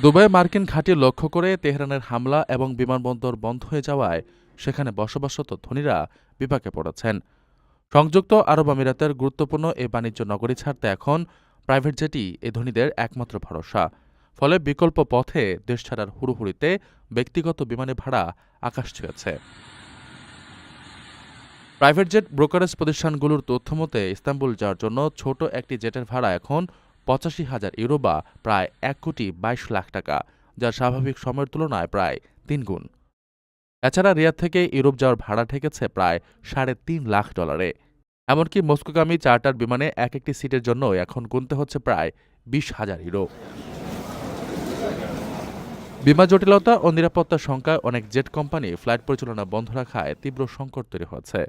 দুবাইয়ে মার্কিন ঘাঁটি লক্ষ্য করে তেহরানের হামলা এবং বিমানবন্দর বন্ধ হয়ে যাওয়ায় সেখানে বসবাসরত ধনীরা বিপাকে পড়েছেন। সংযুক্ত আরব আমিরাতের গুরুত্বপূর্ণ এই বাণিজ্য নগরী ছাড়তে এখন প্রাইভেট জেটই এই ধনীদের একমাত্র ভরসা। ফলে বিকল্প পথে দেশ ছাড়ার হুড়োহুড়িতে ব্যক্তিগত বিমানে ভাড়া আকাশ ছুঁয়েছে। প্রাইভেট জেট ব্রোকারেজ প্রতিষ্ঠানগুলোর তথ্যমতে ইস্তাম্বুল যাওয়ার জন্য ছোট একটি জেটের ভাড়া এখন ৮৫,০০০ ইউরো বা প্রায় ১,২২,০০,০০০ টাকা, যা স্বাভাবিক সময়ের তুলনায় প্রায় ৩ গুণ। এছাড়া রিয়াদ থেকে ইউরোপ যাওয়ার ভাড়া ঠেকেছে প্রায় $৩.৫ লাখ। এমনকি মস্কোগামী চার্টার বিমানে একটি সিটের জন্য এখন গুনতে হচ্ছে প্রায় ২০,০০০ ইউরো। বিমা জটিলতা ও নিরাপত্তার শঙ্কায় অনেক জেট কোম্পানি ফ্লাইট পরিচালনা বন্ধ রাখায় তীব্র সংকট তৈরি হয়েছে।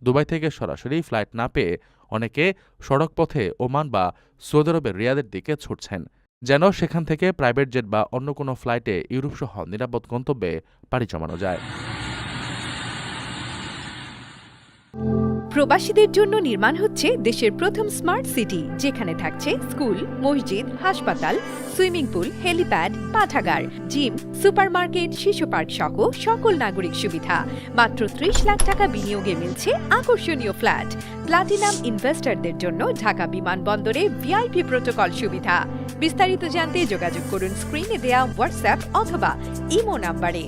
দুবাই থেকে সরাসরি ফ্লাইট না পেয়ে অনেকে সড়ক পথে ওমান বা সৌদি আরবের রিয়াদের দিকে ছুটছেন, যেন সেখান থেকে প্রাইভেট জেট বা অন্য কোনো ফ্লাইটে ইউরোপসহ নিরাপদ গন্তব্যে পাড়ি জমানো যায়। প্রবাসীদের জন্য নির্মাণ হচ্ছে দেশের প্রথম স্মার্ট সিটি, যেখানে থাকছে স্কুল, মসজিদ, হাসপাতাল, সুইমিং পুল, হেলিপ্যাড, পাঠাগার, জিম, সুপারমার্কেট, শিশু পার্ক সহ সকল নাগরিক সুবিধা। মাত্র ৩০ লাখ টাকা বিনিয়োগে মিলছে আকর্ষণীয় ফ্ল্যাট। প্লাটিনাম ইনভেস্টরদের জন্য ঢাকা বিমানবন্দরে ভিআইপি প্রোটোকল সুবিধা। বিস্তারিত জানতে যোগাযোগ করুন স্ক্রিনে দেয়া হোয়াটসঅ্যাপ অথবা ইমো নাম্বারে।